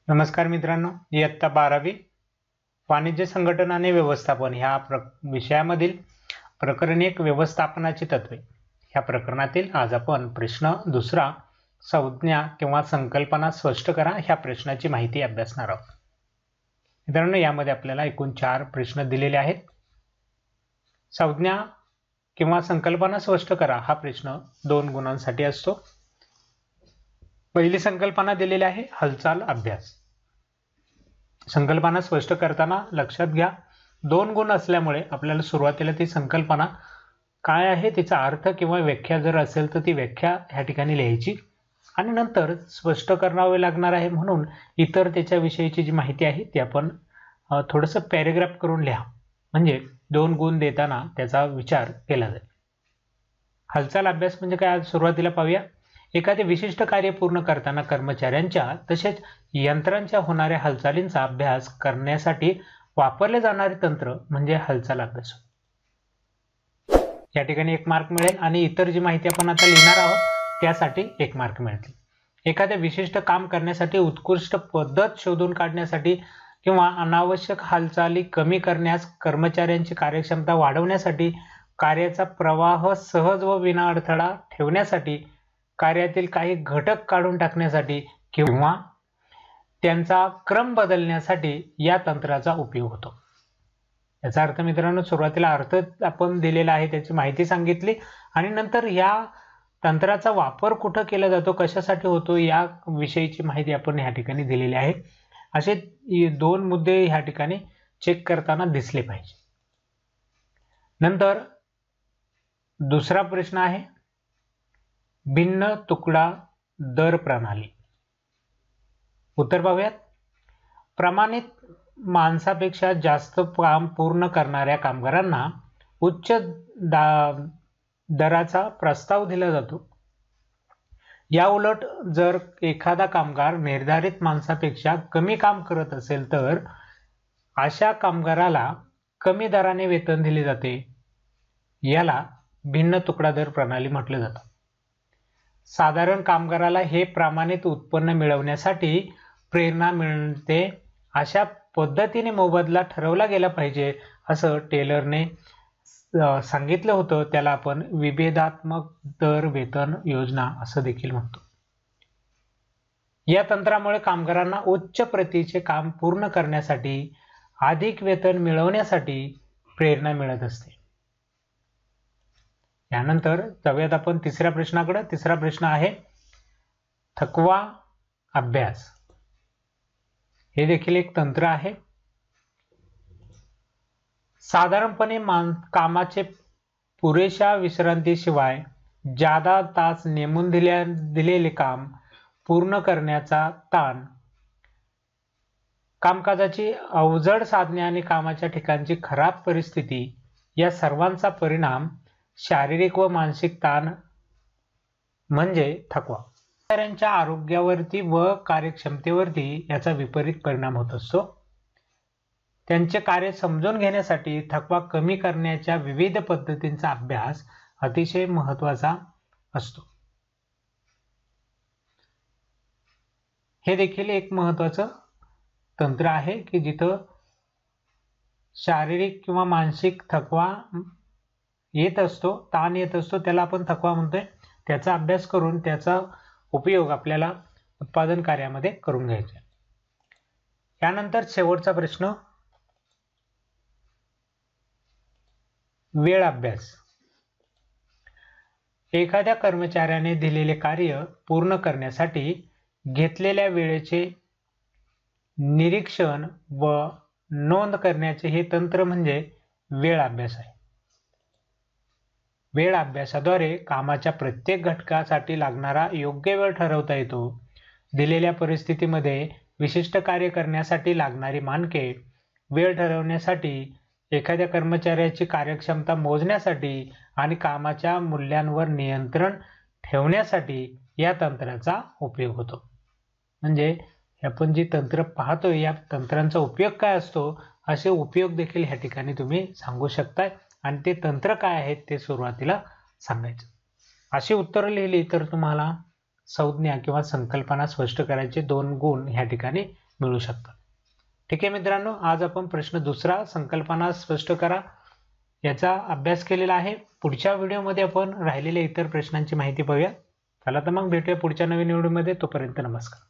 नमस्कार मित्रांनो, इयत्ता 12वी वाणिज्य संघटन आणि व्यवस्थापन ह्या विषयामधील प्रकरण 1 व्यवस्थापनाची तत्वे ह्या प्रकरणातील आज आपण प्रश्न दुसरा संज्ञा किंवा संकल्पना स्पष्ट करा ह्या प्रश्नाची माहिती अभ्यासणार आहोत. मित्रांनो, यामध्ये आपल्याला एकूण 4 प्रश्न दिलेले आहेत. संज्ञा किंवा संकल्पना स्पष्ट करा हा प्रश्न 2 गुणांसाठी असतो. पहिली संकल्पना दिलेली आहे हालचाल अभ्यास. संकल्पना स्पष्ट करताना लक्षात घ्या 2 गुण असल्यामुळे आपल्याला सुरुवातीला ती संकल्पना काय आहे तिचा अर्थ किंवा व्याख्या जर असेल तर ती व्याख्या ह्या ठिकाणी लिहायची आणि नंतर स्पष्ट करावे लागणार आहे म्हणून इतर त्याच्याविषयीची जी माहिती आहे ती आपण थोडंसं पॅरेग्राफ करून लिहा, म्हणजे 2 गुण देताना त्याचा विचार केला जाईल. हालचाल अभ्यास म्हणजे काय आज सुरुवातीला पाहूया. एखादे विशिष्ट कार्य पूर्ण करताना कर्मचाऱ्यांच्या तसेच यंत्रांच्या होणाऱ्या हालचालींचा अभ्यास करण्यासाठी वापरले जाणारे तंत्र म्हणजे हालचाल अभ्यास. या ठिकाणी 1 मार्क मिळेल आणि इतर जी माहिती आपण आता लिहिणार आहोत त्यासाठी 1 मार्क मिळतील. एखाद्या विशिष्ट काम करण्यासाठी उत्कृष्ट पद्धत शोधून काढण्यासाठी किंवा अनावश्यक हालचाली कमी करण्यास, कर्मचाऱ्यांची कार्यक्षमता वाढवण्यासाठी, कार्याचा प्रवाह सहज व विना अडथळा ठेवण्यासाठी, कार्यातील काही घटक काढून टाकण्यासाठी किंवा त्यांचा क्रम बदलण्यासाठी या तंत्राचा उपयोग होतो. याचा अर्थ मित्रांनो, सुरुवातीला अर्थ आपण दिलेला आहे त्याची माहिती सांगितली आणि नंतर या तंत्राचा वापर कुठं केला जातो, कशासाठी होतो या विषयीची माहिती आपण ह्या ठिकाणी दिलेली आहे. असे 2 मुद्दे ह्या ठिकाणी चेक करताना दिसले पाहिजे. नंतर दुसरा प्रश्न आहे भिन्न तुकडा दर प्रणाली. उत्तर पाहूयात. प्रमाणित माणसापेक्षा जास्त काम पूर्ण करणाऱ्या कामगारांना उच्च दराचा प्रस्ताव दिला जातो. या उलट जर एखादा कामगार निर्धारित माणसापेक्षा कमी काम करत असेल तर अशा कामगाराला कमी दराने वेतन दिले जाते. याला भिन्न तुकडा दर प्रणाली म्हटले जातं. साधारण कामगाराला हे प्रमाणित उत्पन्न मिळवण्यासाठी प्रेरणा मिळते अशा पद्धतीने मोबदला ठरवला गेला पाहिजे असं टेलरने सांगितलं होतं. त्याला आपण विभेदात्मक दर वेतन योजना असं देखील म्हणतो. या तंत्रामुळे कामगारांना उच्च प्रतीचे काम पूर्ण करण्यासाठी अधिक वेतन मिळवण्यासाठी प्रेरणा मिळत असते. यानंतर जाऊयात आपण तिसऱ्या प्रश्नाकडे. तिसरा प्रश्न आहे थकवा अभ्यास. हे देखील एक तंत्र आहे. साधारणपणे कामाचे पुरेशा विश्रांतीशिवाय जादा तास नेमून दिलेले काम पूर्ण करण्याचा ताण, कामकाजाची अवजड साधने आणि कामाच्या ठिकाणची खराब परिस्थिती या सर्वांचा परिणाम शारीरिक व मानसिक ताण म्हणजे थकवा. कर्मचाऱ्यांच्या आरोग्यावरती व कार्यक्षमतेवरती याचा विपरीत परिणाम होत असतो. त्यांचे कार्य समजून घेण्यासाठी थकवा कमी करण्याच्या विविध पद्धतींचा अभ्यास अतिशय महत्त्वाचा असतो. हे देखील एक महत्त्वाचं तंत्र आहे की जिथं शारीरिक किंवा मानसिक थकवा येत असतो, ताण येत असतो, त्याला आपण थकवा म्हणतोय. त्याचा अभ्यास करून त्याचा उपयोग आपल्याला उत्पादन कार्यामध्ये करून घ्यायचा. यानंतर शेवटचा प्रश्न वेळ अभ्यास. एखाद्या कर्मचाऱ्याने दिलेले कार्य पूर्ण करण्यासाठी घेतलेल्या वेळेचे निरीक्षण व नोंद करण्याचे हे तंत्र म्हणजे वेळ अभ्यास आहे. वेळ अभ्यासाद्वारे कामाच्या प्रत्येक घटकासाठी लागणारा योग्य वेळ ठरवता येतो. दिलेल्या परिस्थितीमध्ये विशिष्ट कार्य करण्यासाठी लागणारी मानके, वेळ ठरवण्यासाठी, एखाद्या कर्मचाऱ्याची कार्यक्षमता मोजण्यासाठी आणि कामाच्या मूल्यांवर नियंत्रण ठेवण्यासाठी या तंत्राचा उपयोग होतो. म्हणजे आपण जी तंत्र पाहतोय या तंत्रांचा उपयोग काय असतो असे उपयोग देखील ह्या ठिकाणी तुम्ही सांगू शकताय आणि ते तंत्र काय आहेत ते सुरुवातीला सांगायचं. अशी उत्तरं लिहिली तर तुम्हाला संज्ञा किंवा संकल्पना स्पष्ट करायचे 2 गुण ह्या ठिकाणी मिळू शकतात. ठीक आहे मित्रांनो, आज आपण प्रश्न दुसरा संकल्पना स्पष्ट करा याचा अभ्यास केलेला आहे. पुढच्या व्हिडिओमध्ये आपण राहिलेल्या इतर प्रश्नांची माहिती बघूया. चला तर मग भेटूया पुढच्या नवीन व्हिडिओमध्ये. तोपर्यंत नमस्कार.